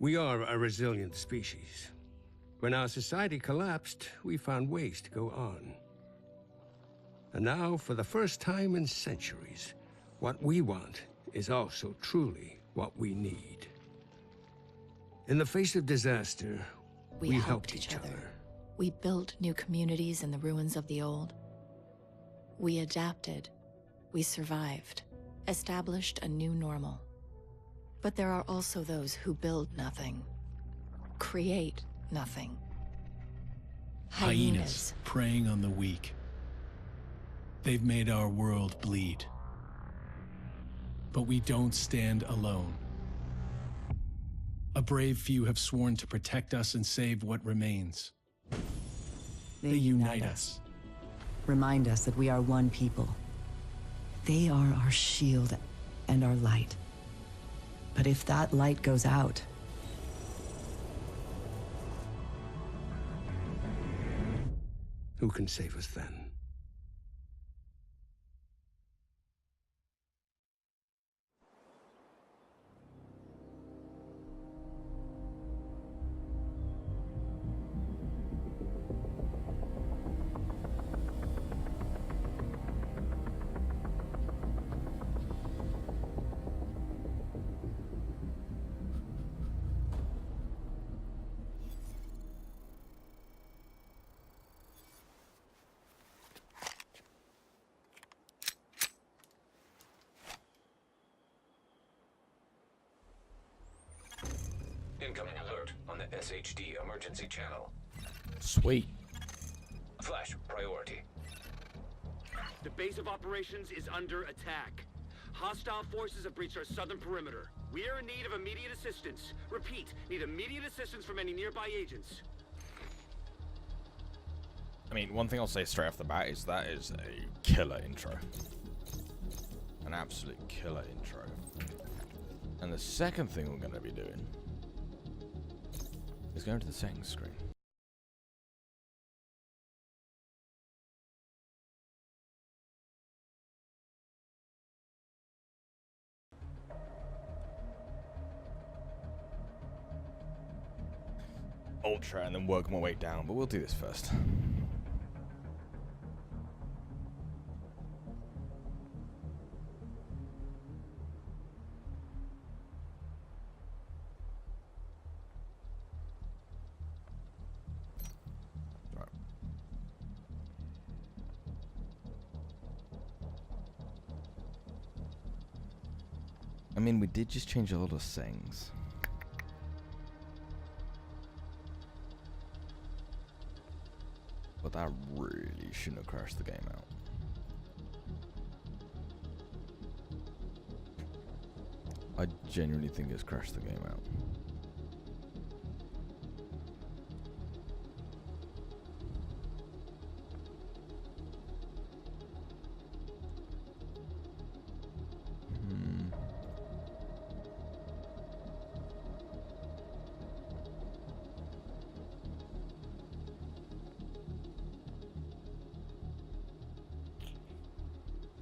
We are a resilient species. When our society collapsed, we found ways to go on. And now, for the first time in centuries, what we want is also truly what we need. In the face of disaster, we helped each other. We built new communities in the ruins of the old. We adapted. We survived. Established a new normal. But there are also those who build nothing. Create nothing. Hyenas preying on the weak. They've made our world bleed. But we don't stand alone. A brave few have sworn to protect us and save what remains. They unite us. Remind us that we are one people. They are our shield and our light. But if that light goes out, who can save us then? Incoming alert on the SHD emergency channel. Sweet. Flash priority. The base of operations is under attack. Hostile forces have breached our southern perimeter. We are in need of immediate assistance. Repeat, need immediate assistance from any nearby agents. I mean, one thing I'll say straight off the bat is that is a killer intro. An absolute killer intro. And the second thing we're going to be doing is going to the settings screen. Ultra and then work my way down, but we'll do this first. I mean, we did just change a lot of settings. But that really shouldn't have crashed the game out. I genuinely think it's crashed the game out.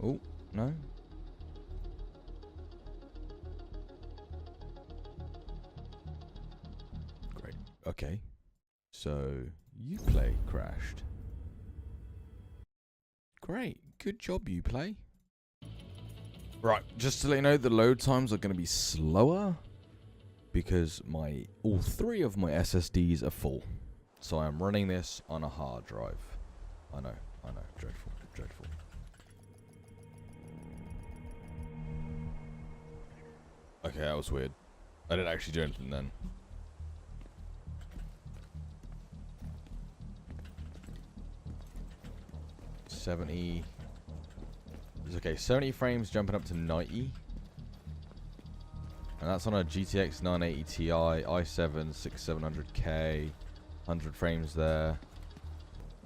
Oh, no. Great. Okay. So, Uplay crashed. Great. Good job, Uplay. Right, just to let you know, the load times are going to be slower because all three of my SSDs are full. So I am running this on a hard drive. I know. Dreadful, dreadful. Okay, that was weird. I didn't actually do anything then. $70. It's okay, 70 frames jumping up to 90. And that's on a GTX 980 Ti, i7 6700K. 100 frames there.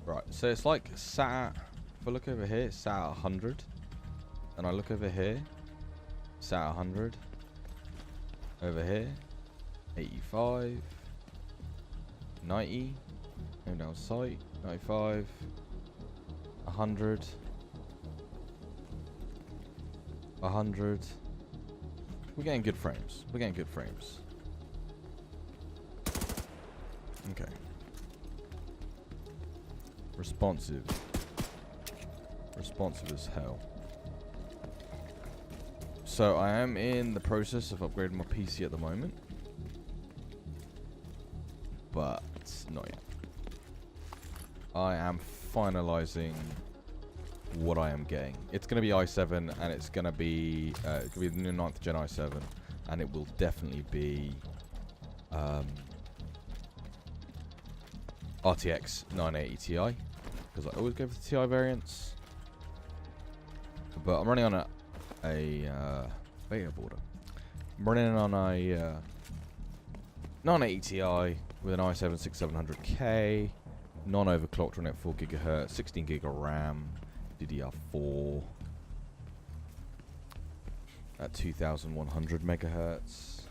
Right, so it's like sat at, if I look over here, it's sat at 100. And I look over here, sat at 100. Over here, 85, 90, going down sight, 95, 100, 100. We're getting good frames. We're getting good frames. Okay. Responsive. Responsive as hell. So I am in the process of upgrading my PC at the moment. But not yet. I am finalizing what I am getting. It's going to be i7 and it's going to be the new 9th Gen i7, and it will definitely be RTX 980 Ti, because I always go for the Ti variants. But I'm running on a beta border. I'm running on a 980 Ti with an i7 6700K, non-overclocked, running at 4 GHz, 16 GB of RAM, DDR4 at 2100 MHz.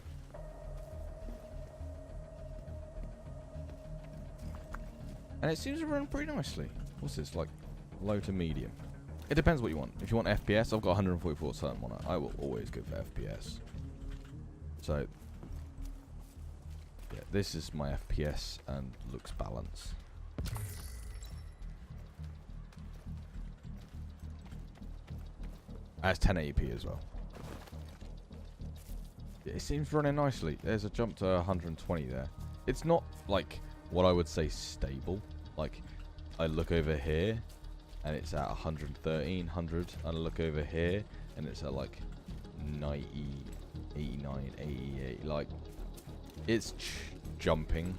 And it seems to run pretty nicely. What's this, like low to medium? It depends what you want. If you want FPS, I've got 144 something on it. I will always go for FPS. So, yeah, this is my FPS and looks balanced. That's 1080p as well. Yeah, it seems running nicely. There's a jump to 120 there. It's not like what I would say stable. Like, I look over here and it's at 113, 100, and I look over here and it's at like 90, 89, 88. Like, it's jumping,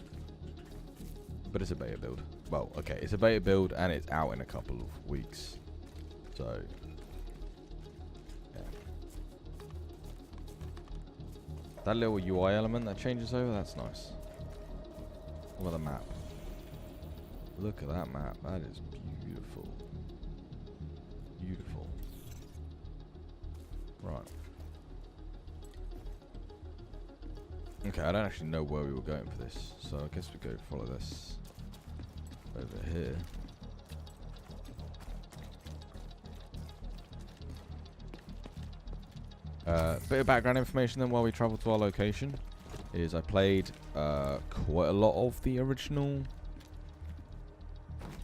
but it's a beta build. Well, okay, it's a beta build and it's out in a couple of weeks, so yeah. That little UI element that changes over, that's nice. Look at the map. Look at that map. That is beautiful. Beautiful. Right. Okay, I don't actually know where we were going for this, so I guess we go follow this over here. Bit of background information then while we travel to our location is I played quite a lot of the original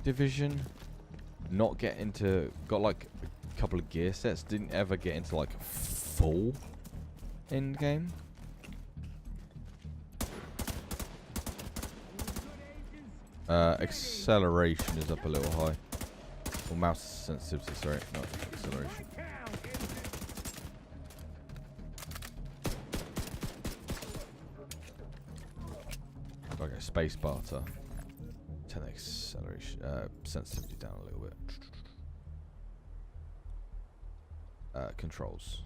Division. Not get into, got like a couple of gear sets, didn't ever get into like full end game. Acceleration is up a little high. Or mouse sensitivity, sorry, not acceleration. Okay, space bar to turn the acceleration, sensitivity down a little bit. Controls.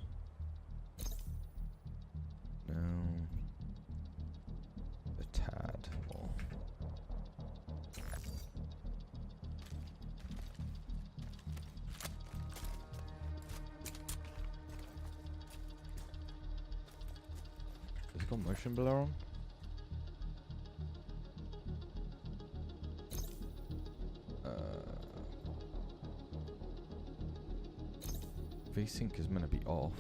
No. A tad more. Has it got motion blur on? VSync is meant to be off.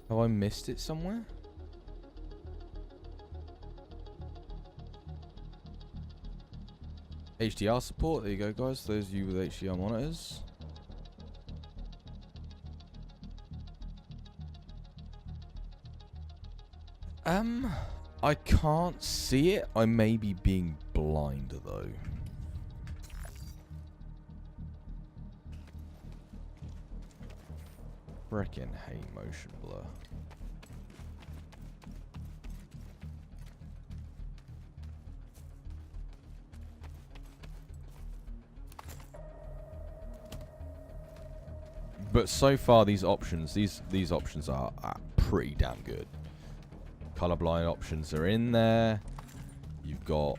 Have I missed it somewhere? HDR support, there you go guys, those of you with HDR monitors. I can't see it, I may be being blind though. Frickin' hate motion blur. But so far, these options, these options are pretty damn good. Colorblind options are in there. You've got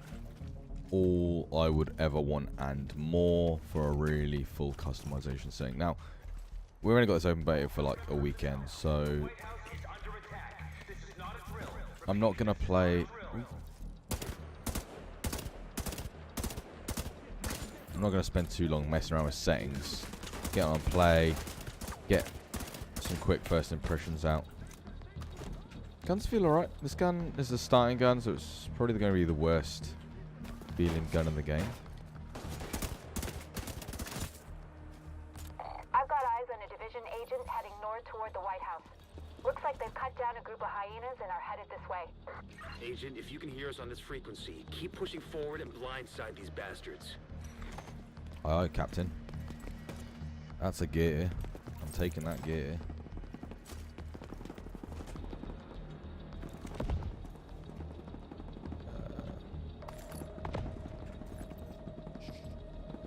all I would ever want and more for a really full customization setting. Now, we've only got this open beta for like a weekend, so I'm not gonna play. I'm not gonna spend too long messing around with settings. Get on play, get some quick first impressions out. Guns feel alright. This gun is a starting gun, so it's probably going to be the worst feeling gun in the game. I've got eyes on a division agent heading north toward the White House. Looks like they've cut down a group of hyenas and are headed this way. Agent, if you can hear us on this frequency, keep pushing forward and blindside these bastards. Aye, Captain. That's a gear. I'm taking that gear.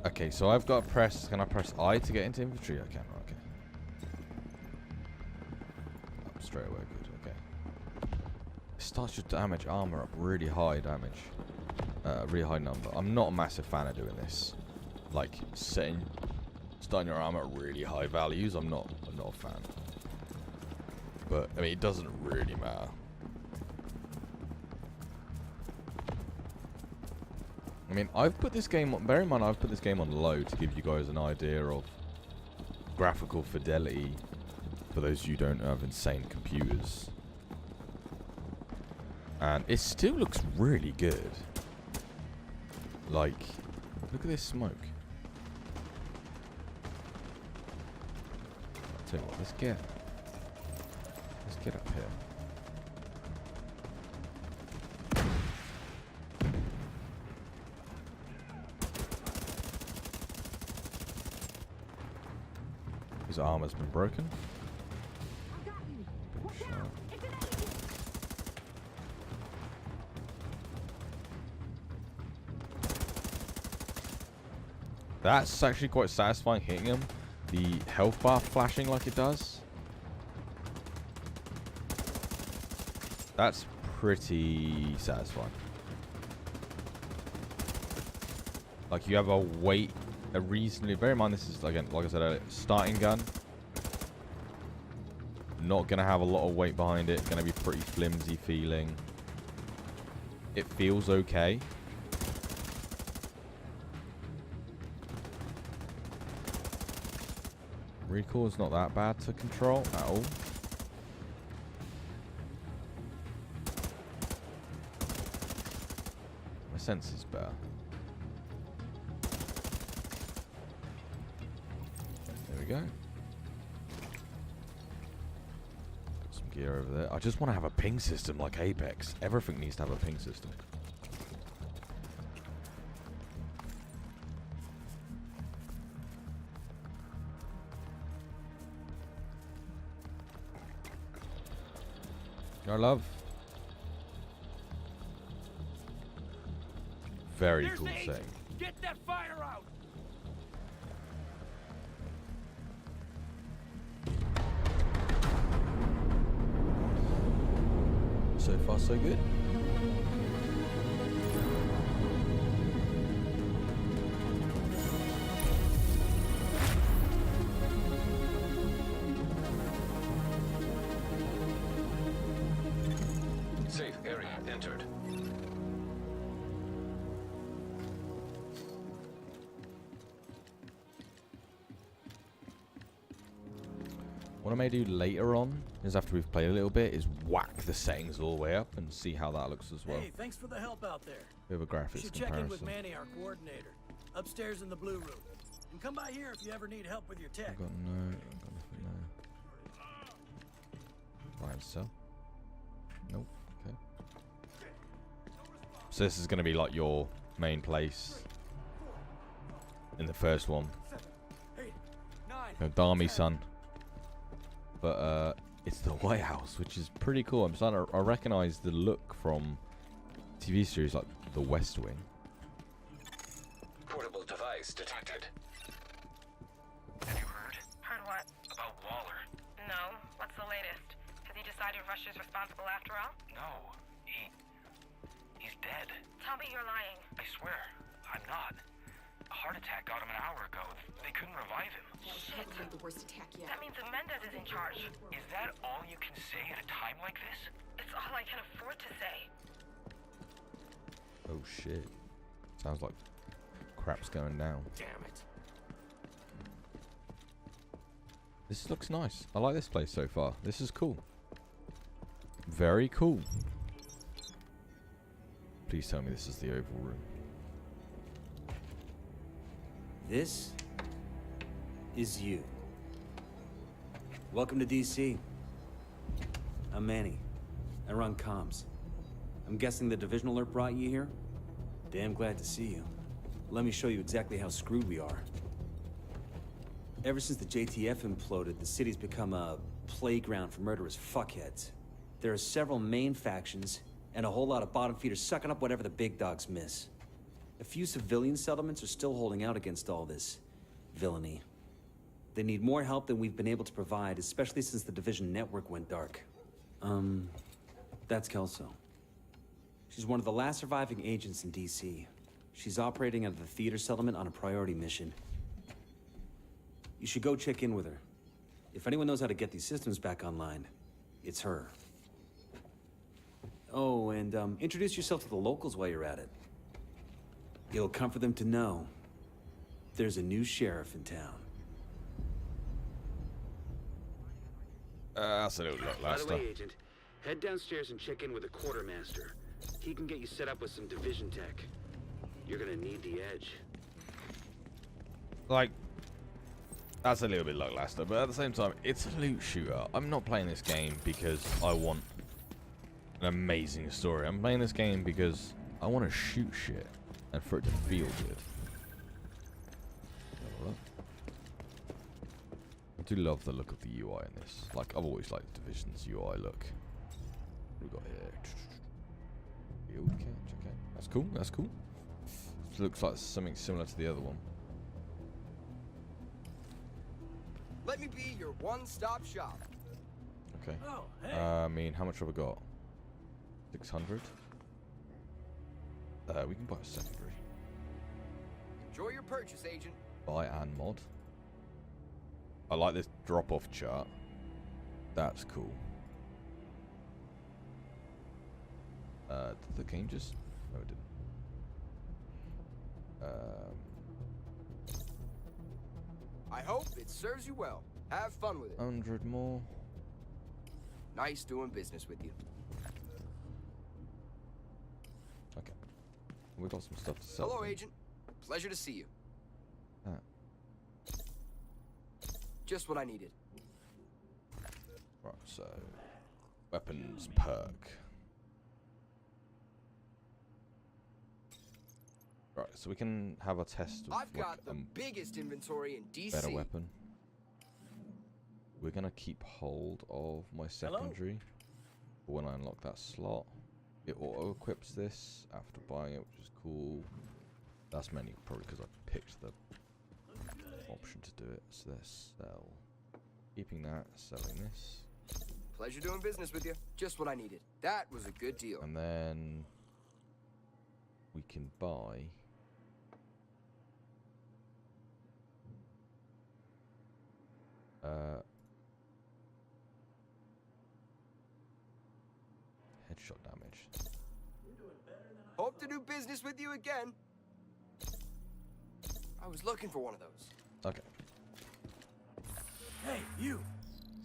Okay, so I've got to press. Can I press I to get into infantry? I can. Okay. Up straight away. Good. Okay. It starts your damage armor up really high damage. Really high number. I'm not a massive fan of doing this. Like starting your armor at really high values. I'm not a fan. But I mean, it doesn't really matter. I mean, I've put this game on, bear in mind I've put this game on low to give you guys an idea of graphical fidelity for those of you who don't have insane computers. And it still looks really good. Like, look at this smoke. I'll tell you what, let's get up here. His armor's been broken. That's actually quite satisfying hitting him. The health bar flashing like it does. That's pretty satisfying. Like you have a weight. A reasonably, bear in mind this is, again, like I said earlier, starting gun. Not going to have a lot of weight behind it. Going to be pretty flimsy feeling. It feels okay. Recoil is not that bad to control at all. My sense is better. Go. Some gear over there. I just want to have a ping system like Apex. Everything needs to have a ping system. No love. Very cool thing. Get that fire out! So far, so good. Safe area entered. What I may do later on is, after we've played a little bit, is whack the settings all the way up and see how that looks as well. Hey, thanks for the help out there. Bit of a graphics Should comparison. check in with Manny, our coordinator, upstairs in the blue room. And come by here if you ever need help with your tech. I've got nothing there. Buy and sell. Nope. Okay. So this is going to be like your main place in the first one. No, Dami, son. But it's the White House, which is pretty cool. I'm starting to, I recognize the look from TV series like The West Wing. Portable device detected. Have you heard? Heard what? About Waller. No. What's the latest? Has he decided Russia's responsible after all? No. He's dead. Tell me you're lying. I swear. I'm not. heart attack got him an hour ago. They couldn't revive him. Shit, the worst attack yet. That means that Mendez is in charge. Is that all you can say at a time like this? It's all I can afford to say. Oh shit. Sounds like crap's going down. Damn it. This looks nice. I like this place so far. This is cool. Very cool. Please tell me this is the Oval Room. This is you. Welcome to DC. I'm Manny. I run comms. I'm guessing the Division Alert brought you here? Damn glad to see you. Let me show you exactly how screwed we are. Ever since the JTF imploded, the city's become a playground for murderous fuckheads. There are several main factions, and a whole lot of bottom feeders sucking up whatever the big dogs miss. A few civilian settlements are still holding out against all this villainy. They need more help than we've been able to provide, especially since the Division network went dark. That's Kelso. She's one of the last surviving agents in DC. She's operating out of the theater settlement on a priority mission. You should go check in with her. If anyone knows how to get these systems back online, it's her. Oh, and introduce yourself to the locals while you're at it. It'll comfort them to know there's a new sheriff in town. That's a little lackluster. By the way, Agent, head downstairs and check in with the quartermaster. He can get you set up with some division tech. You're gonna need the edge. Like, that's a little bit lackluster, but at the same time, it's a loot shooter. I'm not playing this game because I want an amazing story. I'm playing this game because I want to shoot shit and for it to feel good. I do love the look of the UI in this. Like, I've always liked Division's UI look. What we got here? Field catch, okay. That's cool, that's cool. This looks like something similar to the other one. Let me be your one-stop shop. Okay. Oh, hey. I mean, how much have I got? 600? We can buy a secondary. Enjoy your purchase, Agent. Buy and mod. I like this drop-off chart. That's cool. Did the game just... No, it didn't. I hope it serves you well. Have fun with it. 100 more. Nice doing business with you. Okay. We got some stuff to sell. Hello, Agent. Pleasure to see you. Ah. Just what I needed. Right, so... Weapons perk. Right, so we can have a test of I've got the biggest inventory in DC. better weapon. We're gonna keep hold of my secondary for when I unlock that slot. It auto equips this after buying it, which is cool. That's mainly probably because I picked the option to do it. So let's sell. Keeping that, selling this. Pleasure doing business with you. Just what I needed. That was a good deal. And then we can buy headshot damage. Hope to do business with you again. I was looking for one of those. Okay. Hey, you.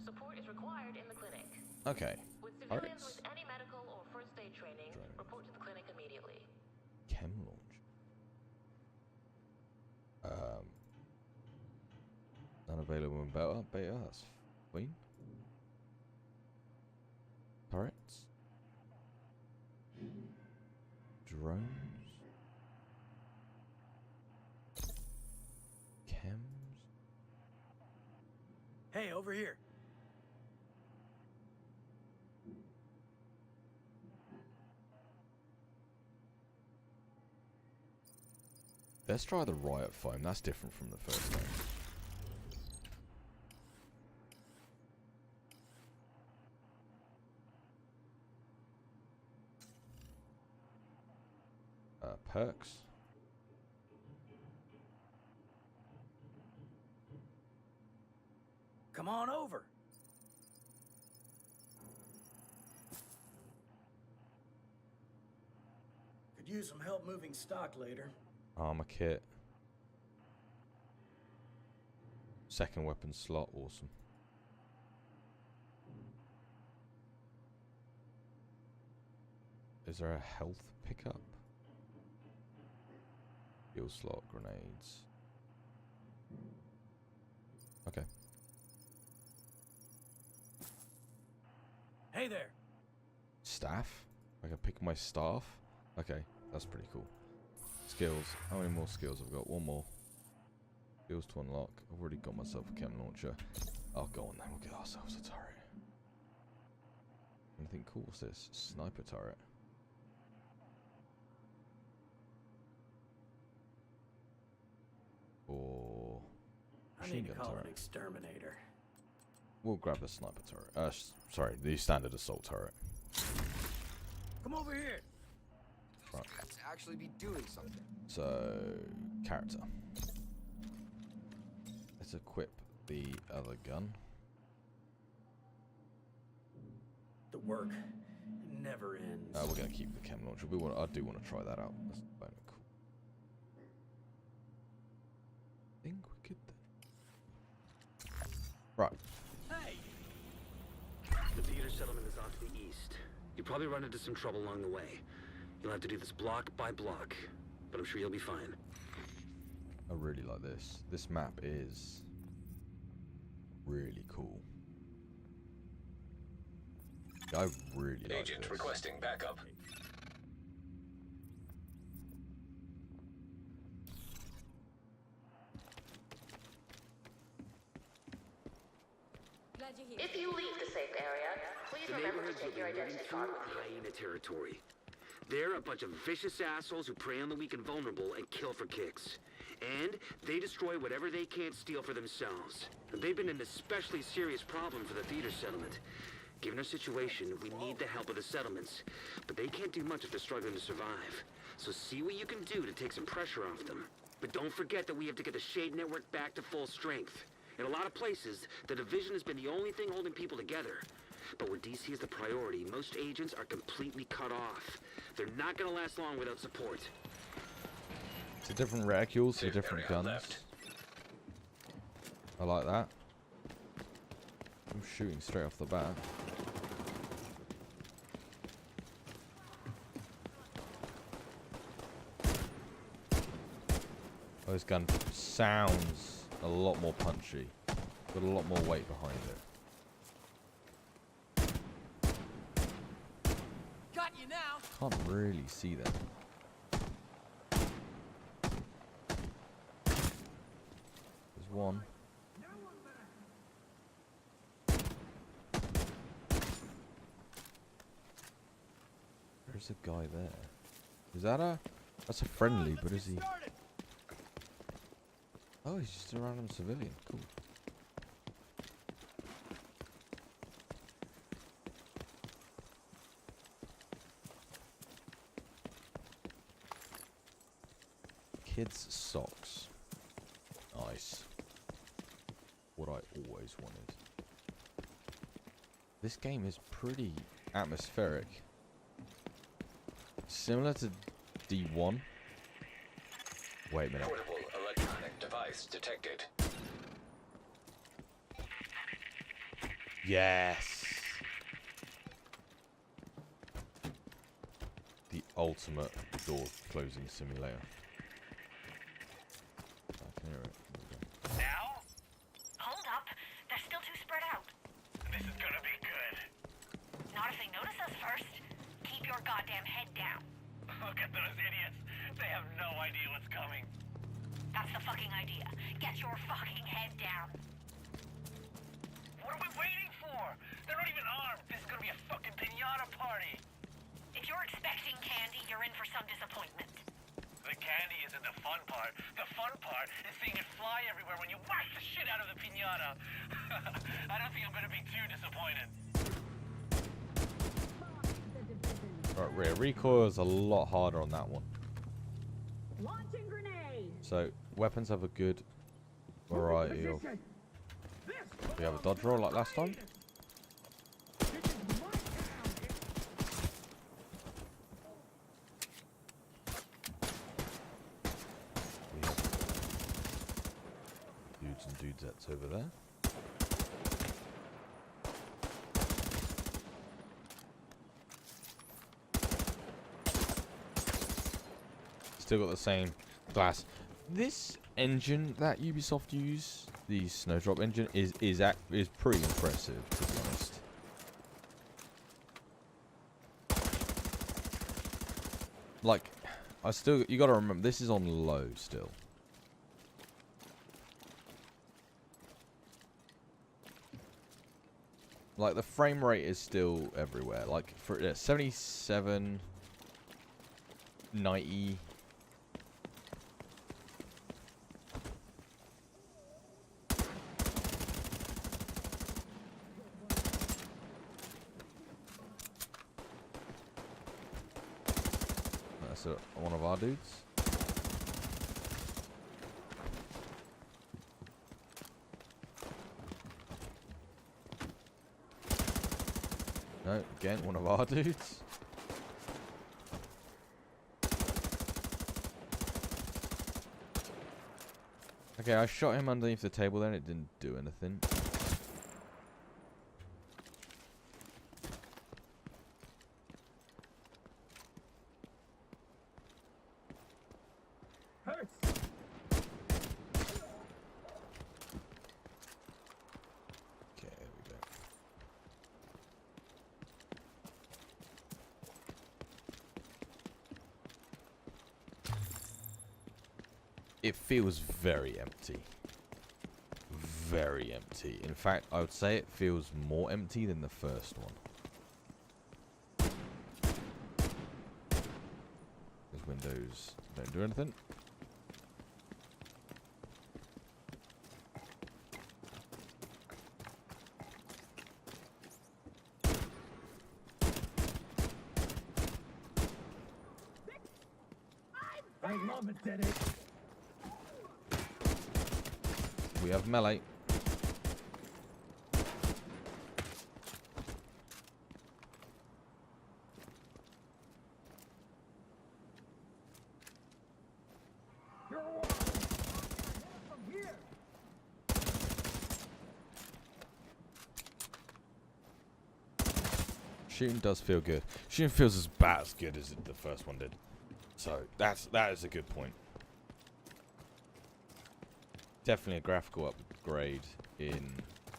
Support is required in the clinic. Okay. With civilians with any medical or first aid training, report to the clinic immediately. Chem launch. Unavailable in beta, that's fine. Turrets. Drones. Chems. Hey, over here. Let's try the riot foam. That's different from the first one. Perks. Come on over. Could use some help moving stock later. Armor kit. Second weapon slot, awesome. Is there a health pickup? Fuel slot, grenades. Okay. Hey there. Staff? I can pick my staff? Okay, that's pretty cool. Skills. How many more skills have I got? One more. Skills to unlock. I've already got myself a chem launcher. Oh, go on then. We'll get ourselves a turret. Anything cool? What's this? Sniper turret. Or I need to call an exterminator. We'll grab the sniper turret. Sorry, the standard assault turret. Come over here. Right. Let's actually be doing something. So, character. Let's equip the other gun. The work never ends. We're gonna keep the chem launcher. I do want to try that out. That's kind of cool. I think we could then. Right. Hey. The theater settlement is off to the east. You probably run into some trouble along the way. You'll have to do this block by block, but I'm sure you'll be fine. I really like this. This map is really cool. I really like this. Agent requesting backup. If you leave the safe area, please remember to take your identity card with you. Hyena territory. They're a bunch of vicious assholes who prey on the weak and vulnerable and kill for kicks. And they destroy whatever they can't steal for themselves. They've been an especially serious problem for the theater settlement. Given our situation, we need the help of the settlements, but they can't do much if they're struggling to survive. So see what you can do to take some pressure off them. But don't forget that we have to get the Shade Network back to full strength. In a lot of places, the Division has been the only thing holding people together. But where DC is the priority, most agents are completely cut off. They're not gonna last long without support. It's a different reticules, so different guns. Left. I like that. I'm shooting straight off the bat. Oh, this gun sounds a lot more punchy. Got a lot more weight behind it. Got you now. Can't really see them. There's one. There's a guy there. Is that a... That's a friendly, but is he... Oh, he's just a random civilian. Cool. Kids' socks. Nice. What I always wanted. This game is pretty atmospheric. Similar to D1. Wait a minute. Portable electronic device detected. Yes. The ultimate door closing simulator. I can hear it. Now? Hold up. They're still too spread out. This is gonna be good. Not if they notice us first. Keep your goddamn head down. Look at those idiots. They have no idea what's coming. That's the fucking idea. Get your fucking head down. What are we waiting for? They're not even armed. This is gonna be a fucking piñata party. If you're expecting candy, you're in for some disappointment. The candy isn't the fun part. The fun part is seeing it fly everywhere when you whack the shit out of the piñata. I don't think I'm gonna be too disappointed. Alright, recoil is a lot harder on that one. Launching grenade. So, weapons have a good variety of We have a dodge roll like last time. We have dudes and dudettes over there. Still got the same glass. This engine that Ubisoft use, the Snowdrop engine, is pretty impressive, to be honest. Like, you gotta remember, this is on low still. Like, the frame rate is still everywhere. Like, for 77, 90. That's one of our dudes. No, again, one of our dudes. Okay, I shot him underneath the table then, it didn't do anything. It feels very empty. Very empty. In fact, I would say it feels more empty than the first one. Those windows don't do anything. I love it, Daddy. We have melee. Shooting does feel good. Shooting feels as good as the first one did. So that is a good point. Definitely a graphical upgrade in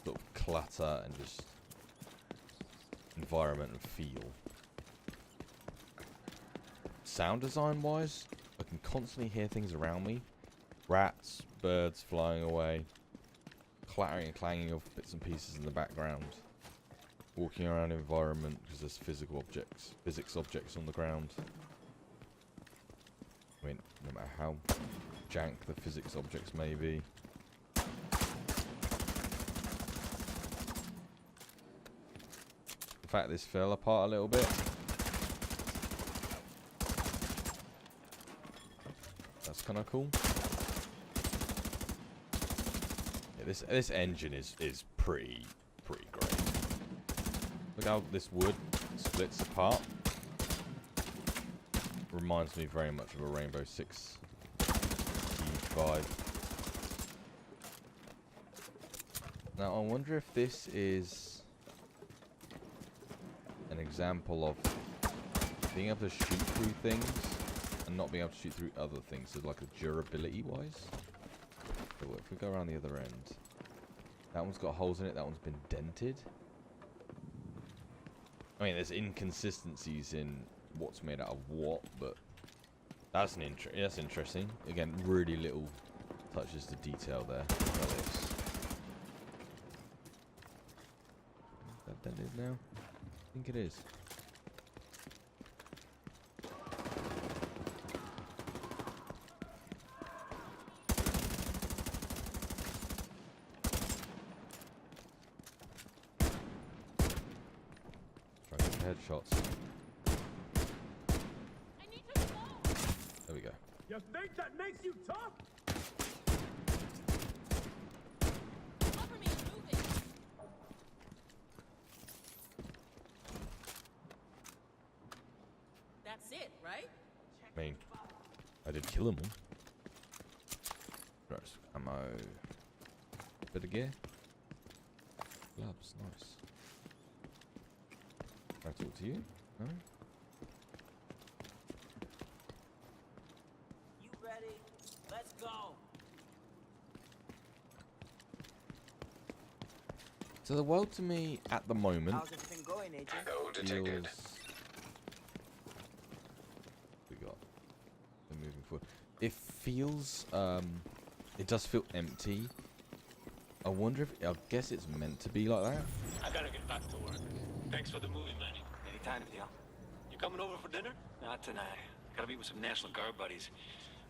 sort of clutter and just environment and feel. Sound design wise, I can constantly hear things around me. Rats, birds flying away, clattering and clanging of bits and pieces in the background. Walking around the environment because there's physics objects on the ground. I mean, no matter how jank the physics objects may be. In fact, this fell apart a little bit. That's kind of cool. Yeah, this engine is pretty great. Look how this wood splits apart. Reminds me very much of a Rainbow Six Siege. Now I wonder if this is an example of being able to shoot through things and not being able to shoot through other things, so like a durability wise. So if we go around the other end, that one's got holes in it, that one's been dented. I mean, there's inconsistencies in what's made out of what, but that's interesting. Again, really little touches to detail there. Is that dented now? I think it is. Try to get headshots. There we go. You think that makes you tough? Cover me, move mean, I did kill them all. Right, ammo. Bit of gear. Gloves, nice. Can I talk to you? No? You ready? Let's go. So the world to me at the moment How's everything going, Agent? No detected. We got. We're moving forward. It feels. It does feel empty. I wonder if. I guess it's meant to be like that. I gotta get back to work. Thanks for the movie, Manny. Anytime, Theo. You coming over for dinner? Not tonight. Gotta meet with some National Guard buddies.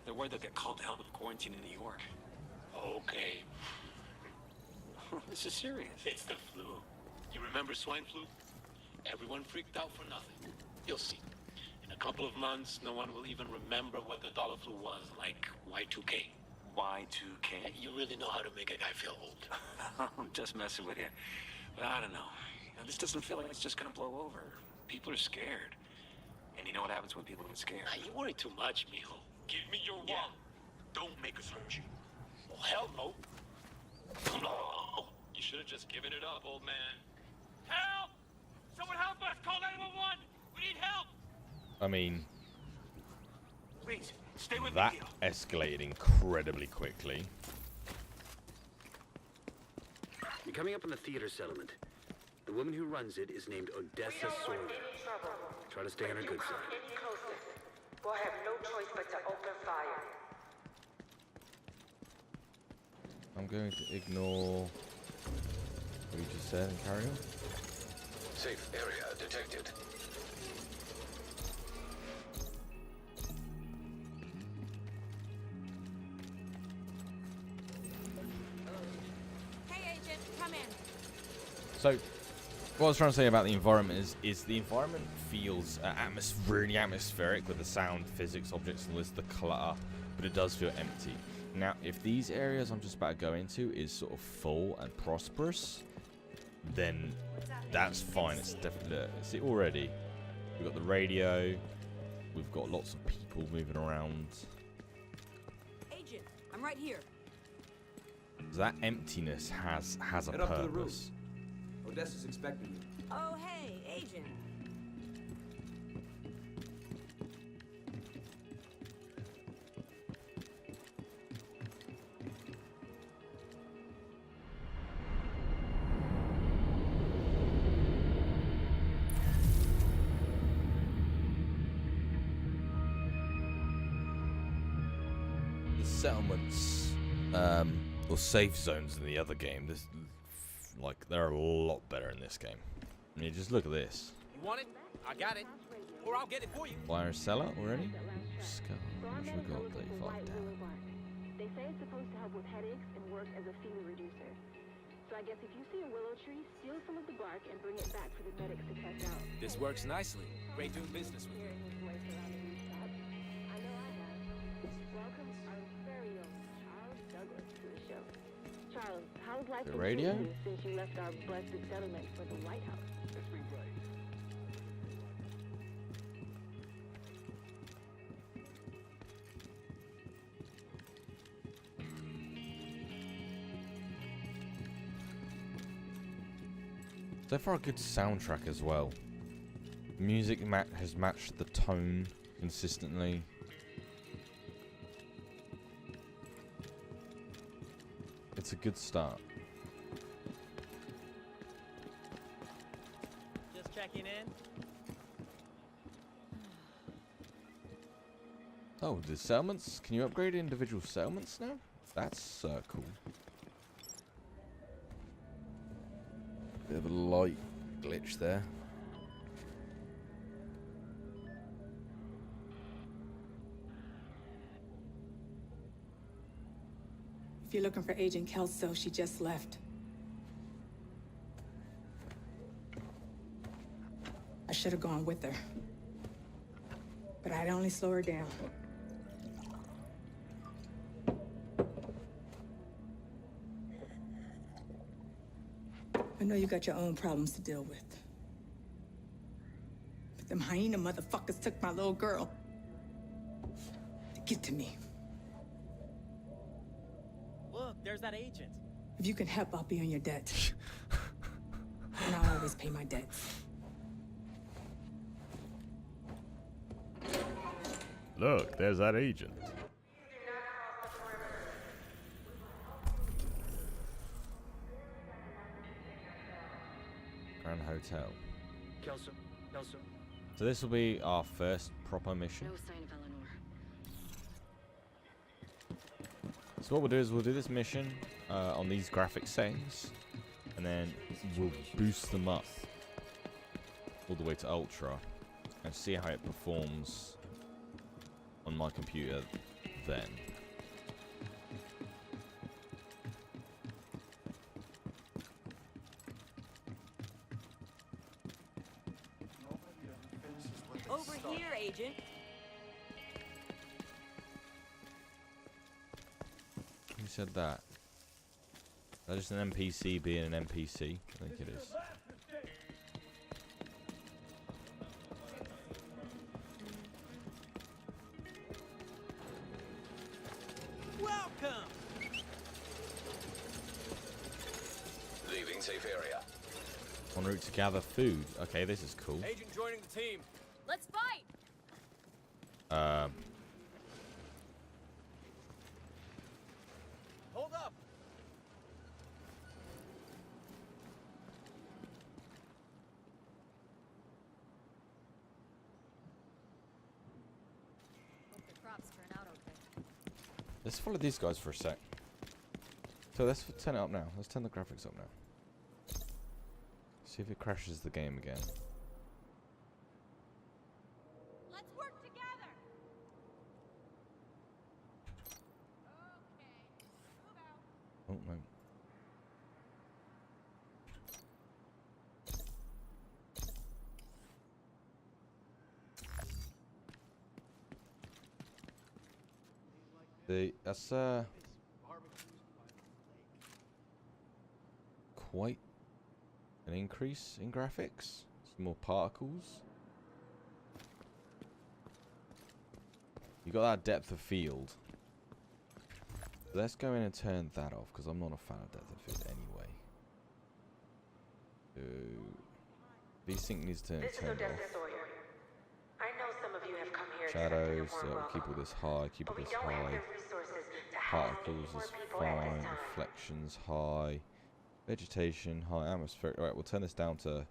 They're worried they'll get called to hell with quarantine in New York. Okay. This is serious. It's the flu. You remember swine flu? Everyone freaked out for nothing. You'll see. In a couple of months, no one will even remember what the dollar flu was, like Y2K. Y2K? You really know how to make a guy feel old. I'm just messing with you. But I don't know. This doesn't feel like it's just gonna blow over. People are scared. And you know what happens when people get scared? You worry too much, mijo. Give me your wall. Don't make us hurt you. Well, hell no. No. You should have just given it up, old man. Help! Someone help us! Call 911! We need help! I mean, Please, stay with that me, Theo. escalated incredibly quickly. You're coming up on the theater settlement. The woman who runs it is named Odessa Soldier. Try to stay on her good side. Any closer, we'll have no choice but to open fire. I'm going to ignore what you just said and carry on. Safe area detected. Hey, Agent, come in. So, what I was trying to say about the environment is the environment feels really atmospheric with the sound, physics, objects, and the clutter, but it does feel empty. Now, if these areas I'm just about to go into is sort of full and prosperous, then that's fine. It's definitely, see already, we've got the radio, we've got lots of people moving around. Agent, I'm right here. That emptiness has a Head up to the room. purpose. Odessa's expecting you. Oh, hey, Agent. The settlements, or safe zones in the other game, this, like, they're a lot better in this game. I mean, just look at this. You want it? I got it. Or I'll get it for you. Fire seller already? Scar, what should we got? 35 down. They say it's supposed to help with headaches and work as a fever reducer. So I guess if you see a willow tree, steal some of the bark and bring it back for the medics to test out. This works nicely. Great doing business with you. Hearing his voice around the rooftop. I know I have. Welcome our very own Charles Douglas to the show. Charles, how's life The been radio? treating you since you left our busted settlement for the White House? It's been great. So far, a good soundtrack as well. Music has matched the tone consistently. It's a good start. Just checking in. Oh, the settlements? Can you upgrade individual settlements now? That's cool. Bit of a light glitch there. If you're looking for Agent Kelso, she just left. I should have gone with her. But I'd only slow her down. I know you got your own problems to deal with. But them hyena motherfuckers took my little girl. Get to me. Look, there's that agent. If you can help, I'll be on your debt. And I'll always pay my debts. Look, there's that agent. Grand Hotel. Kelso. So this will be our first proper mission. No sign of Eleanor. So what we'll do is we'll do this mission on these graphic settings, and then we'll boost them up all the way to ultra and see how it performs on my computer then. Over here, Agent. Who said that? Is that just an NPC being an NPC? I think it is. Welcome! Leaving safe area. En route to gather food. Okay, this is cool. Agent joining the team. Let's fight! Hold up! Hope the crops turn out okay. Let's follow these guys for a sec. So let's turn it up now. Let's turn the graphics up now. See if it crashes the game again. Let's work together! Oh no. That's quite an increase in graphics. Some more particles. You got that depth of field. Let's go in and turn that off because I'm not a fan of depth of field anyway. VSync needs to This is turn Odessa off. Sawyer. I know some of you have come here Shadows, expecting a warm keep all this high, keep all but we this don't have high. the resources to house Particles more is people at fine, this time. reflections high, vegetation high, atmosphere. Alright, we'll turn this down to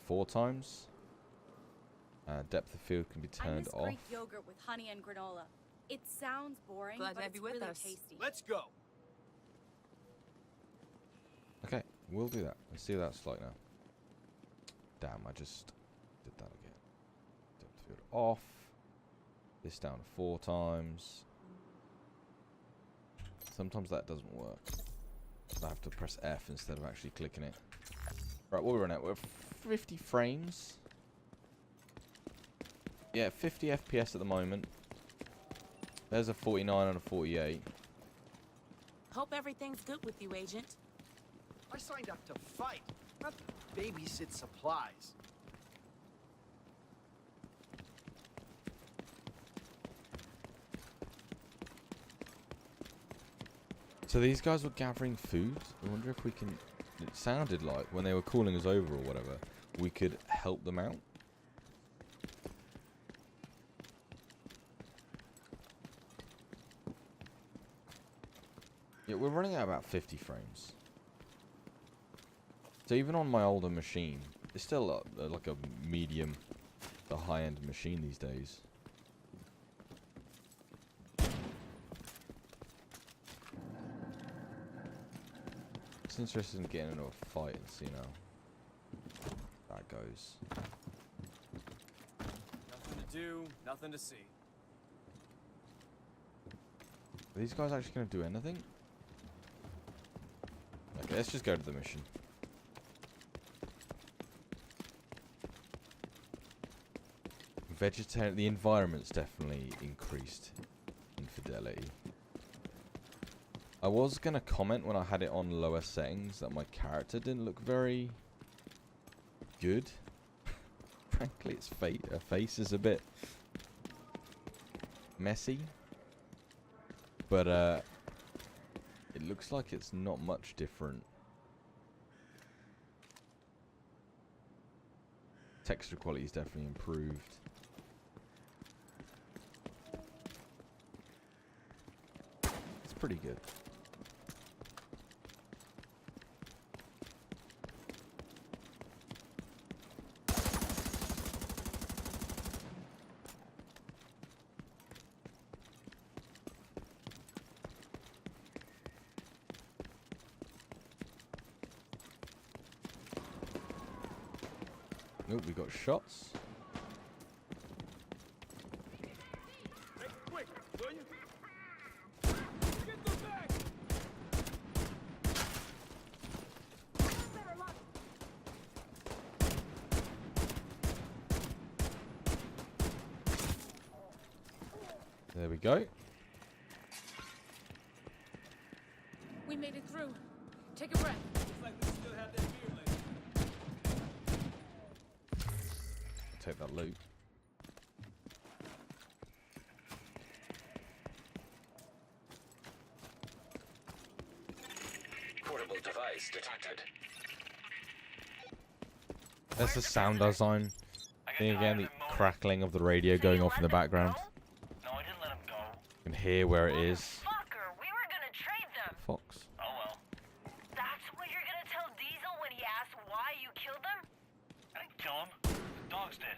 4 times. Depth of field can be I turned miss off. Greek yogurt with honey and granola. It sounds boring, Glad to but have it's you with really us. tasty. Let's go. Okay, we'll do that. Let's see what that's like now. Damn, I just did that again. Depth of field off. This down to 4 times. Sometimes that doesn't work. I have to press F instead of actually clicking it. Right, what we're at? We're 50 frames. Yeah, 50 FPS at the moment. There's a 49 and a 48. Hope everything's good with you, Agent. I signed up to fight, not babysit supplies. So these guys were gathering food. I wonder if we can... It sounded like when they were calling us over or whatever, we could help them out. Yeah, we're running at about 50 frames. So even on my older machine, it's still like a medium to high-end machine these days. It's interesting in getting into a fight and see how that goes. Nothing to do, nothing to see. Are these guys actually going to do anything? Okay, let's just go to the mission. The environment's definitely increased in fidelity. I was going to comment when I had it on lower settings that my character didn't look very good. Frankly, its face is a bit messy, but it looks like it's not much different. Texture quality is definitely improved. It's pretty good. Nope, we got shots. Hey, quick, will you? Get them back! There we go. We made it through. Take a breath. Looks like we still have that beer left. Take that loot. Portable device detected. That's the sound design thing again, the crackling of the radio going off in the background. No, I didn't let him go. You can hear where it is. Fucker, we were gonna trade them. Fox. Oh well. That's what you're gonna tell Diesel when he asks why you killed them? I didn't kill him. The dogs did.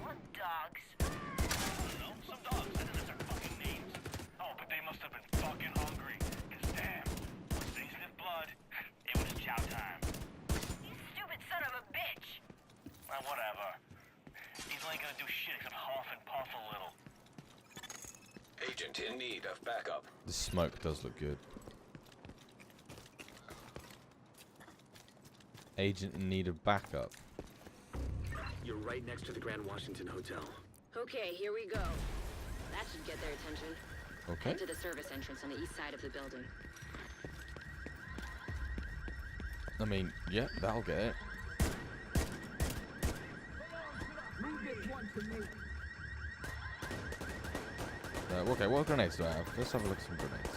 What dogs? I don't know. Some dogs. I didn't know their fucking names. Oh, but they must have been fucking hungry. Cause damn, once they sniffed blood, it was chow time. You stupid son of a bitch. Well, whatever. He's only gonna do shit except huff and puff a little. Agent in need of backup. The smoke does look good. Agent in need of backup. You're right next to the Grand Washington Hotel. Okay, here we go. That should get their attention. Okay. Head to the service entrance on the east side of the building. I mean, yeah, that'll get it. Okay, what grenades do I have? Let's have a look at some grenades.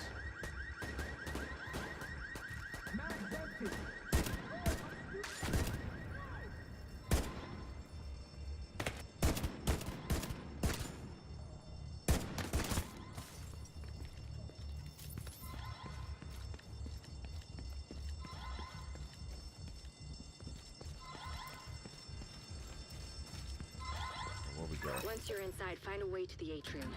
What we got? Once you're inside, find a way to the atrium.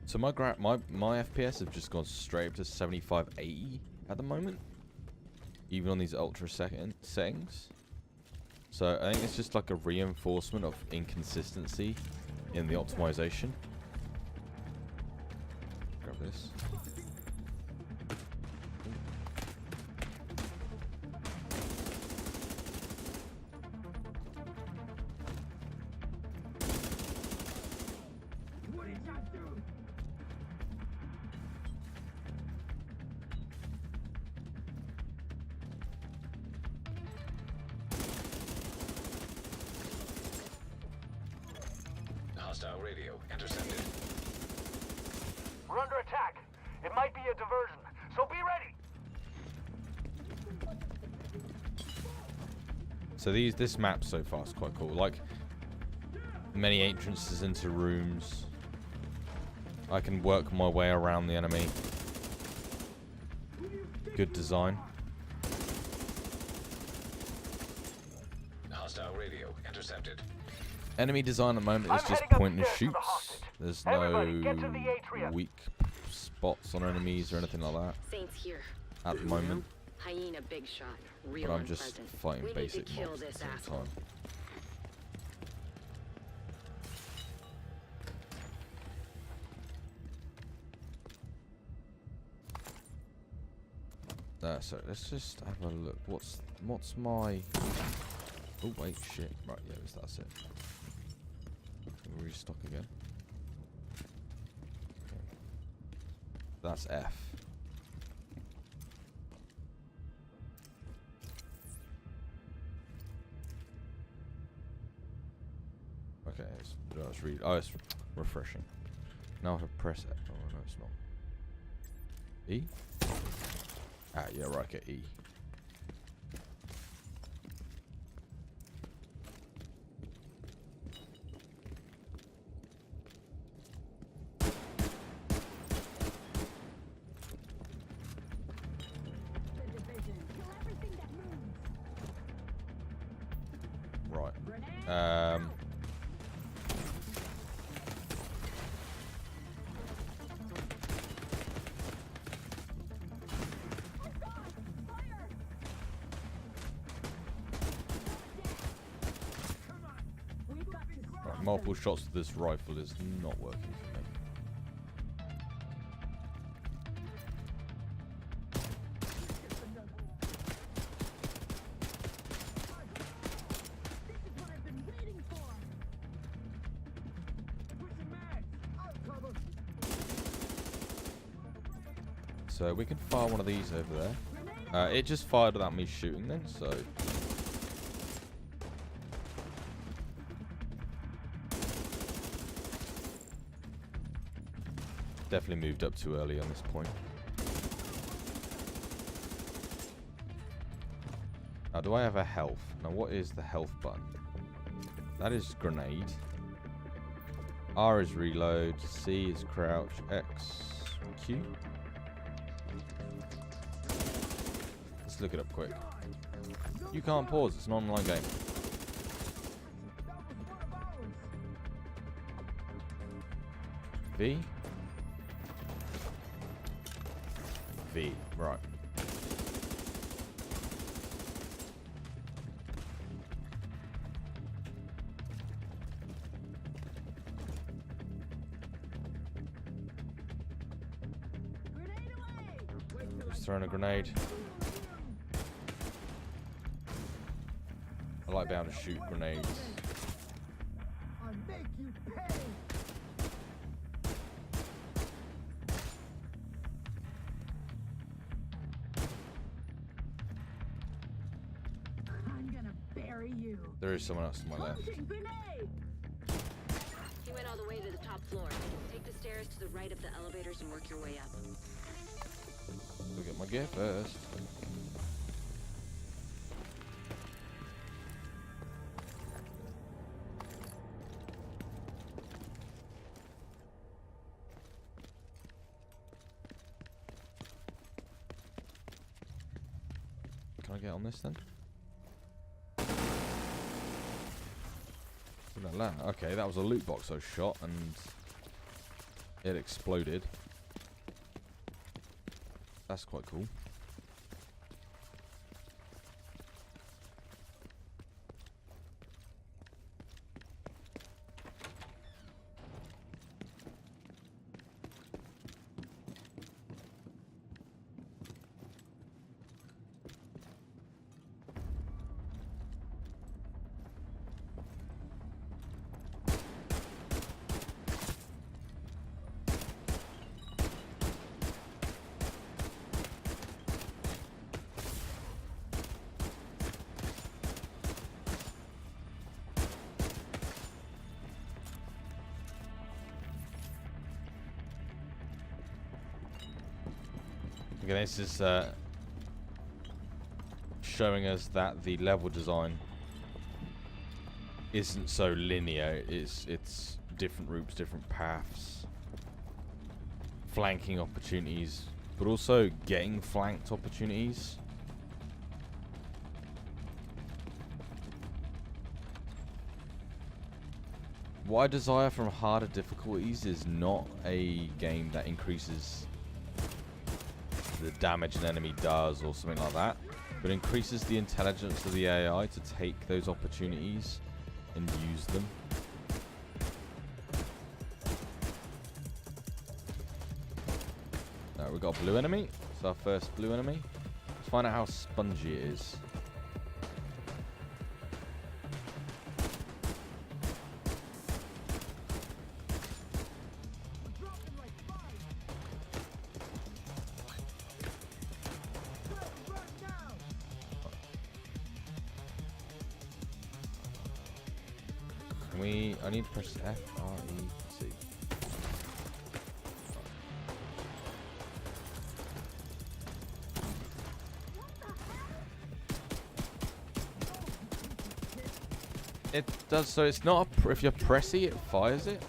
So my FPS have just gone straight up to 7580 at the moment, even on these ultra settings. So I think it's just like a reinforcement of inconsistency in the optimization. Grab this. Hostile radio intercepted. We're under attack. It might be a diversion, so be ready. So this map so far is quite cool. Like, many entrances into rooms. I can work my way around the enemy. Good design. Hostile radio intercepted. Enemy design at the moment is just point and shoots. There's no weak spots on enemies or anything like that Saints here. at the moment. Hyena big shot. Real But I'm just unpleasant. fighting We need basic to kill mobs at this the same asshole. time. So let's just have a look. What's my? Oh wait, shit. Right, yeah, that's it. We'll restock again. Okay. That's F. Okay, it's really. Oh, it's refreshing. Now to press it. Oh no, it's not. E. Ah, yeah, right. Okay, E. Right. Right, multiple shots with this rifle is not working for me. So we can fire one of these over there. It just fired without me shooting then, so... Definitely moved up too early on this point. Now, do I have a health? Now, what is the health button? That is grenade. R is reload. C is crouch. X, Q. Let's look it up quick. You can't pause. It's an online game. V. V. Right. Just throwing a grenade. I like being able to shoot grenades. There is someone else to my left. He went all the way to the top floor. Take the stairs to the right of the elevators and work your way up. Look at my gear first. Can I get on this then? Okay, that was a loot box I shot and it exploded. That's quite cool. Okay, this is showing us that the level design isn't so linear. It's different routes, different paths, flanking opportunities, but also getting flanked opportunities. What I desire from harder difficulties is not a game that increases the damage an enemy does or something like that, but increases the intelligence of the AI to take those opportunities and use them. Now we've got a blue enemy. It's our first blue enemy. Let's find out how spongy it is. Can we... I need to press F, R, E, C. It does, so it's not a if you're pressy, it fires it.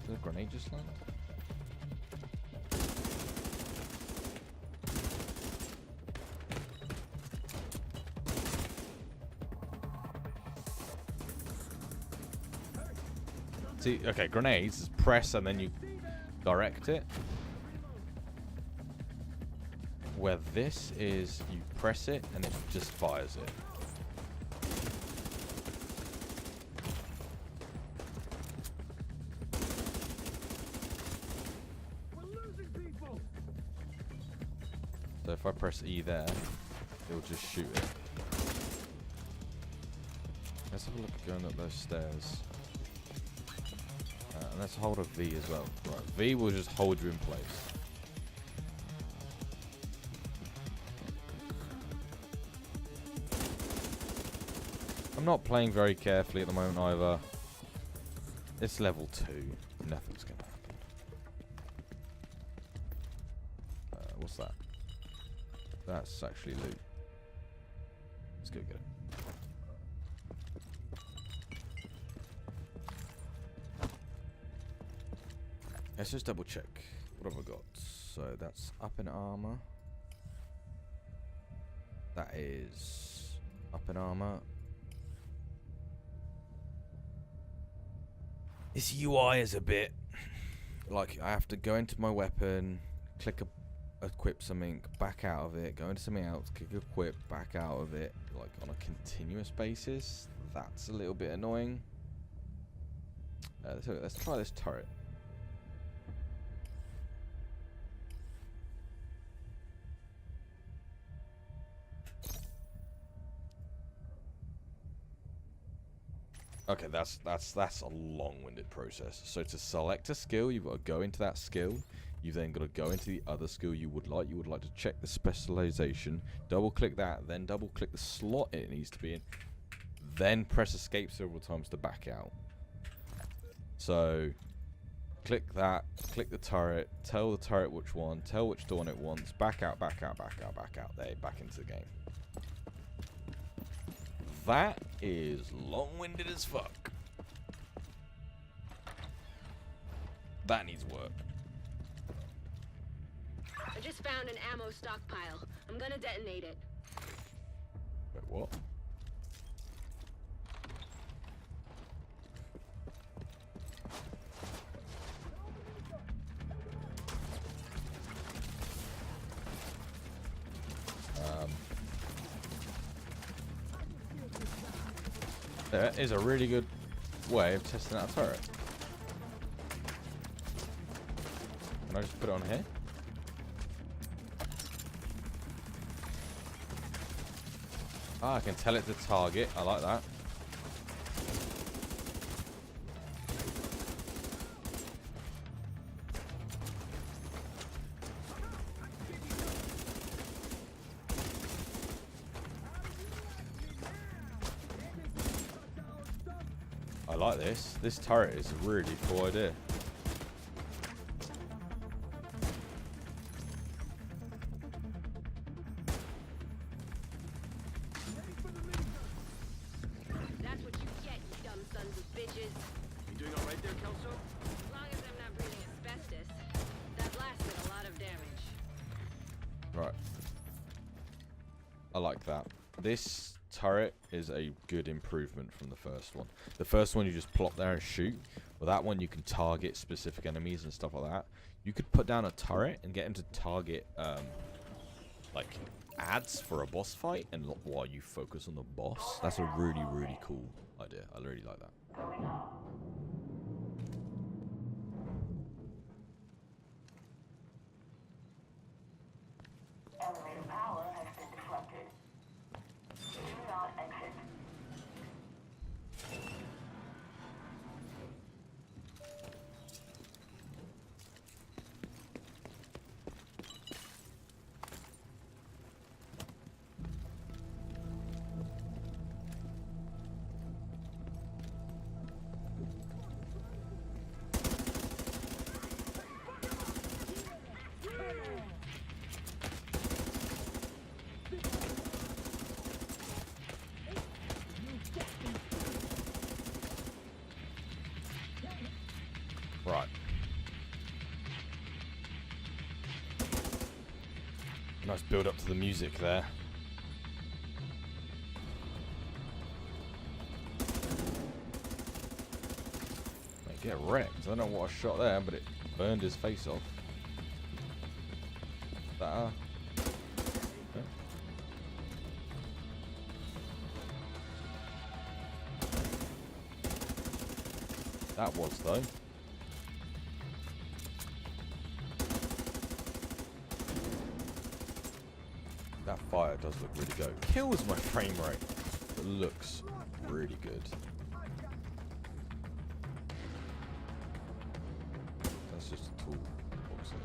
Did a grenade just land? See, okay, grenades is press and then you direct it. Where this is, you press it and it just fires it. So if I press E there, it will just shoot it. Let's have a look at going up those stairs. And let's hold a V as well. Right, V will just hold you in place. I'm not playing very carefully at the moment either. It's level 2. Nothing's gonna happen. What's that? That's actually loot. Let's go get it. Let's just double check. What have I got? So that's up in armor. That is up in armor. This UI is a bit like I have to go into my weapon, click equip something, back out of it, go into something else, click equip, back out of it, like on a continuous basis. That's a little bit annoying. Let's try this turret. Okay, that's a long-winded process. So to select a skill, you've got to go into that skill. You've then got to go into the other skill you would like. You would like to check the specialization, double-click that, then double-click the slot it needs to be in, then press escape several times to back out. So click that, click the turret, tell the turret which one, tell which door it wants, back out, back out, back out, back out. There, back into the game. That is long-winded as fuck. That needs work. I just found an ammo stockpile. I'm gonna detonate it. Wait, what? There is a really good way of testing out a turret. Can I just put it on here? Ah, I can tell it to target. I like that. I like this. This turret is a really cool idea. That's what you get, you dumb sons of bitches. You doing all right there, Kelso? As long as I'm not breathing asbestos. That blasted a lot of damage. Right. I like that. This turret is a good improvement from the first one. The first one you just plop there and shoot. Well, that one you can target specific enemies and stuff like that. You could put down a turret and get him to target like ads for a boss fight, and while you focus on the boss. That's a really, really cool idea. I really like that. Elevator power has been disrupted. Do not exit. Nice build up to the music there. Mate, get wrecked. I don't know what I shot there, but it burned his face off. That That was though. That fire does look really good. Kills my frame rate, but looks really good. That's just a tool. What's it?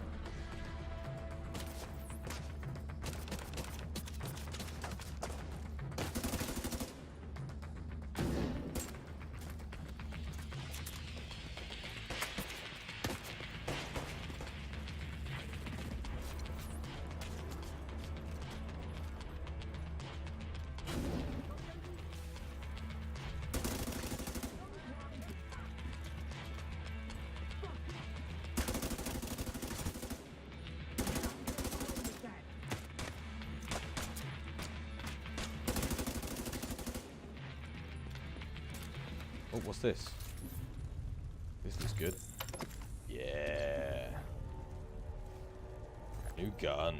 Oh, what's this? This looks good. Yeah. New gun.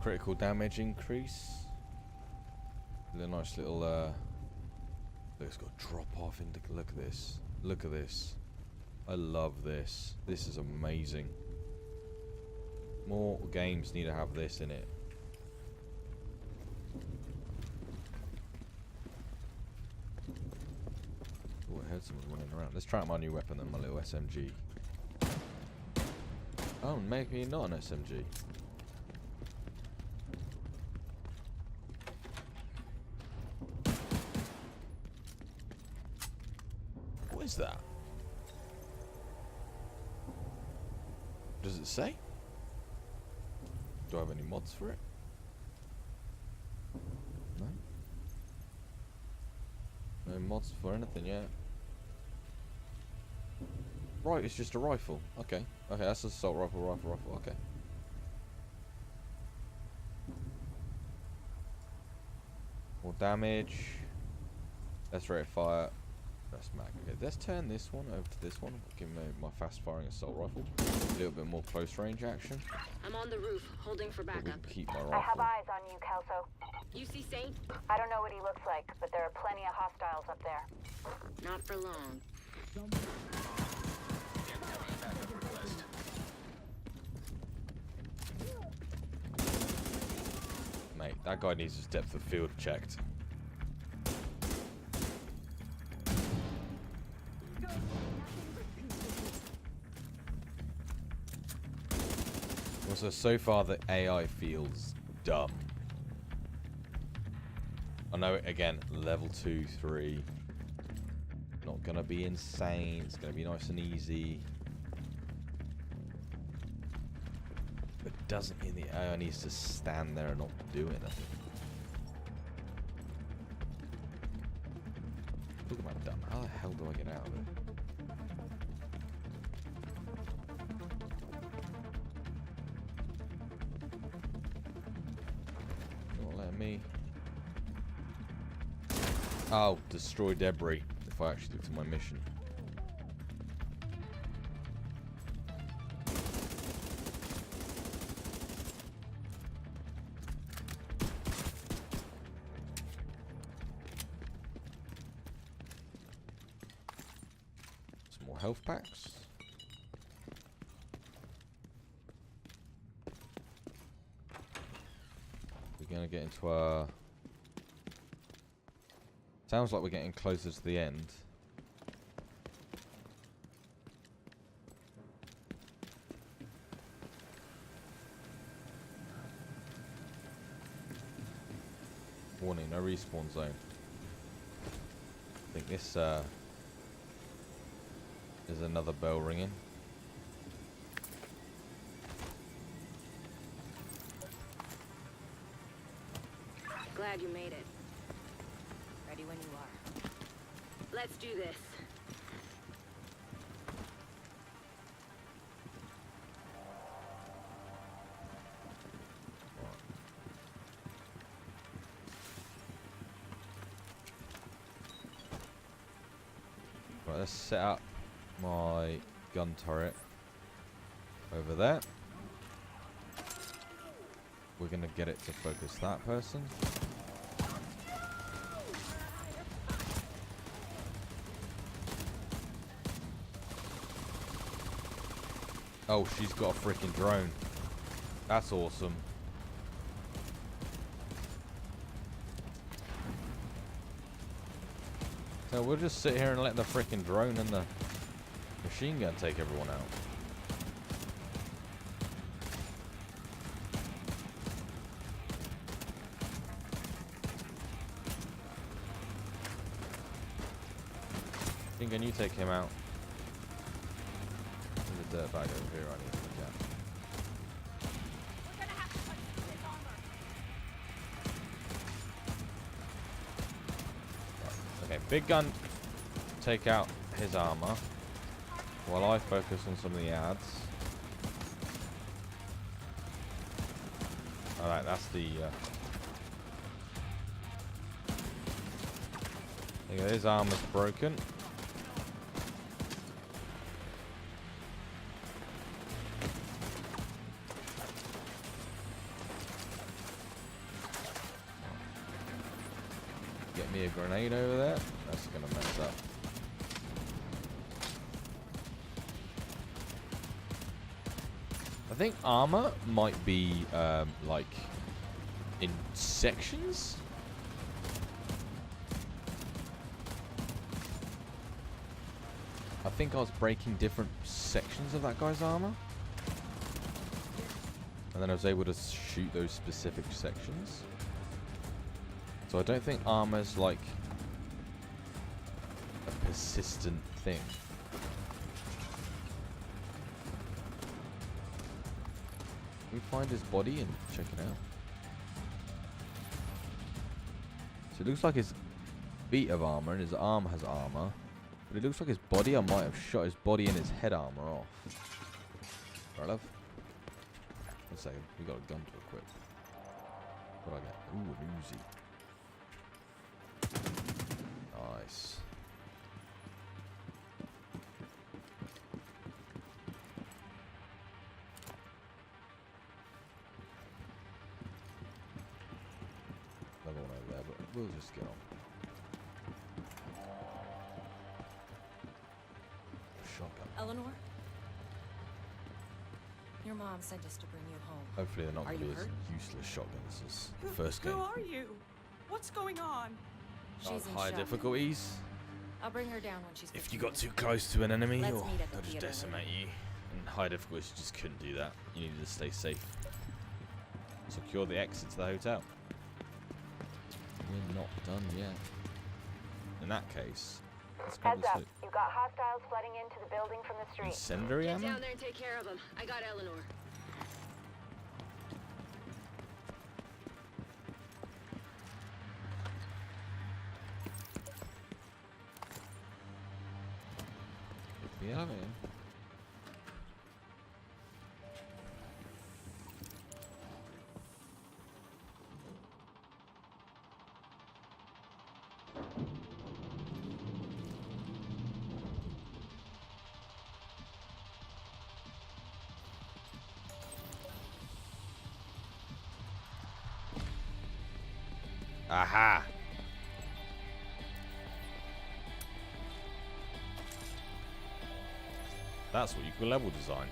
Critical damage increase. With a nice little look, it's got drop off into. Look at this. Look at this. I love this. This is amazing. More games need to have this in it. Oh, I heard someone running around. Let's try out my new weapon then, my little SMG. Oh, maybe not an SMG. What is that? Does it say? Do I have any mods for it? No? No mods for anything yet. Right, it's just a rifle. Okay. Okay, that's an assault rifle, okay. More damage. Less rate of fire. That's mag. Okay, let's turn this one over to this one. Give me my fast firing assault rifle. A little bit more close range action. I'm on the roof, holding for backup. Keep my rifle. I have eyes on you, Kelso. You see Saint? I don't know what he looks like, but there are plenty of hostiles up there. Not for long. Mate, that guy needs his depth of field checked. Also, so far the AI feels dumb. I know, again, level 2, 3. Not gonna be insane. It's gonna be nice and easy. But doesn't mean the AI needs to stand there and not do anything. Look at my dumb. How the hell do I get out of it? Not letting me. Oh, destroy debris. If I actually looked at my mission. Some more health packs. We're gonna get into our. Sounds like we're getting closer to the end. Warning, no respawn zone. I think this is another bell ringing. Glad you made it. Ready when you are. Let's do this. let's set up my gun turret over there. We're gonna get it to focus that person. Oh, she's got a freaking drone. That's awesome. So we'll just sit here and let the freaking drone and the machine gun take everyone out. Can you take him out? There's a dirtbag over here I need to look at. Okay, big gun, take out his armor while I focus on some of the ads. Alright, that's the his armor's broken. Get me a grenade over there. That's gonna mess up. I think armor might be like in sections. I think I was breaking different sections of that guy's armor, and then I was able to shoot those specific sections. So I don't think armor's like a persistent thing. Can we find his body and check it out? So it looks like his feet have armor and his arm has armor. But it looks like his body, I might have shot his body and his head armor off. Right, love? 1 second, we got a gun to equip. What do I get? Ooh, an Uzi. Nice. Another one over there, but we'll just get on. Eleanor? Your mom sent us to bring you home. Hopefully they're not Are going to you be as hurt? useless shotguns as the first game. Who are you? What's going on? She's in High shock. difficulties. I'll bring her down when she's If 15 you got minutes. too close to an enemy, Let's or meet at the they'll just theater decimate you. In high difficulties, you just couldn't do that. You needed to stay safe. Secure the exit to the hotel. We're not done yet. In that case, let's grab Heads this up, loot. you've got hostiles flooding into the building from the street. Incendiary Get ammo? down there and take care of them. I got Eleanor. Yeah, man. Aha! That's what you call level design.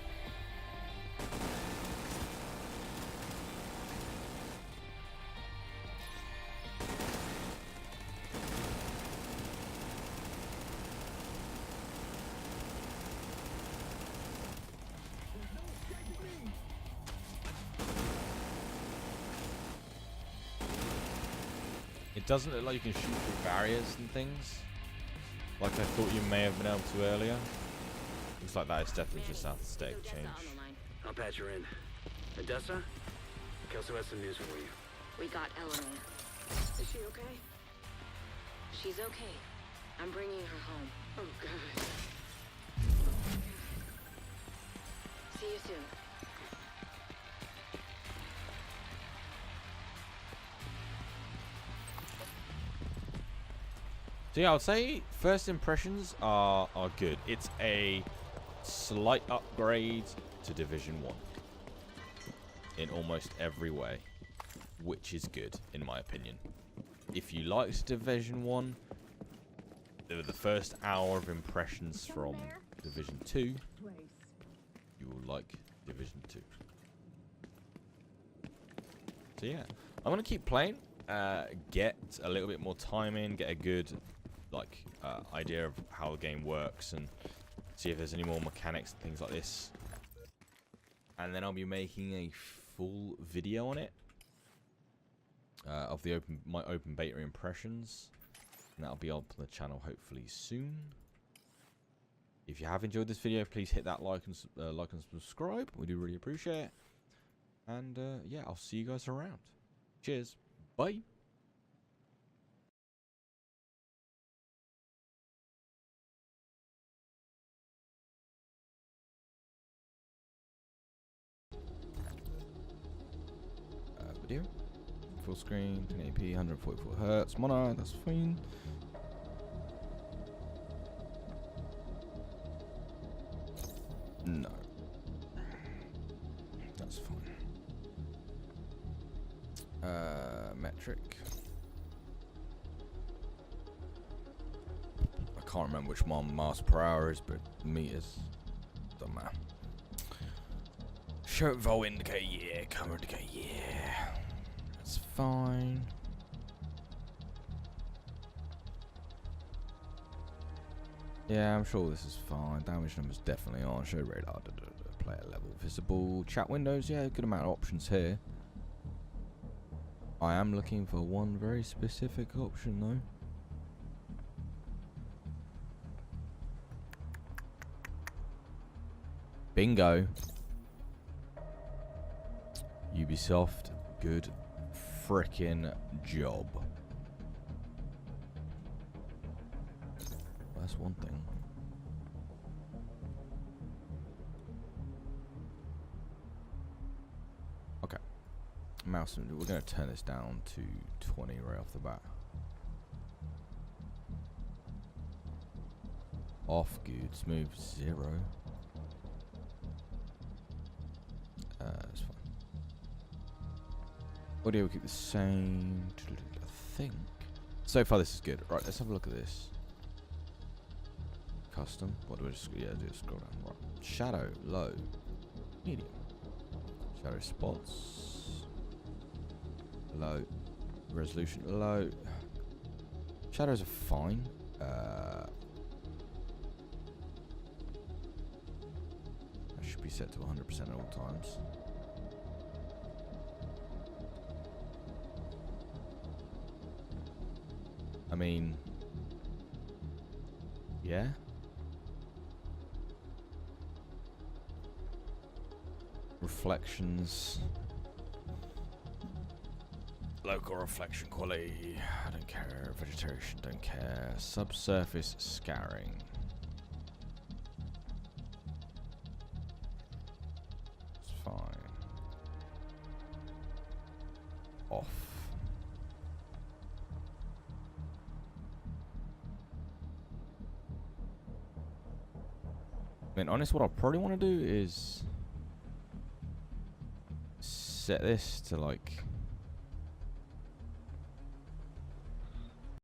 It doesn't look like you can shoot through barriers and things, like I thought you may have been able to earlier. Looks like that is definitely just out of state change. I'll patch her in. Odessa? Kelso has some news for you. We got Eleanor. Is she okay? She's okay. I'm bringing her home. Oh, God. See you soon. So yeah, I would say first impressions are good. It's a slight upgrade to Division 1 in almost every way, which is good in my opinion. If you liked Division 1, the first hour of impressions from Division 2, you will like Division 2. So yeah, I'm gonna keep playing, get a little bit more time in, get a good idea of how the game works, and see if there's any more mechanics and things like this. And then I'll be making a full video on it of the my open beta impressions, and that'll be up on the channel hopefully soon. If you have enjoyed this video, please hit that like and subscribe. We do really appreciate it. And yeah, I'll see you guys around. Cheers. Bye. Video. Full screen, 1080p, 144 Hz. Mono, that's fine. No. That's fine. Metric. I can't remember which one miles per hour is, but meters. Doesn't matter. Show volt indicator, yeah. Camera indicator, yeah. That's fine. Yeah, I'm sure this is fine. Damage numbers definitely on. Show radar, player level visible. Chat windows, yeah, good amount of options here. I am looking for one very specific option though. Bingo. Ubisoft, good frickin' job. That's one thing. Okay. Mouse, we're going to turn this down to 20 right off the bat. Off, good. Smooth, 0. That's fine. Audio will keep the same, I think. So far this is good. Right, let's have a look at this. Custom. What do we just, yeah, do scroll down. Right. Shadow, low. Medium. Shadow spots. Low. Resolution, low. Shadows are fine. That should be set to 100% at all times. I mean, yeah. Reflections. Local reflection quality. I don't care. Vegetation, don't care. Subsurface scarring. It's fine. Off. I mean, honestly, what I probably want to do is set this to like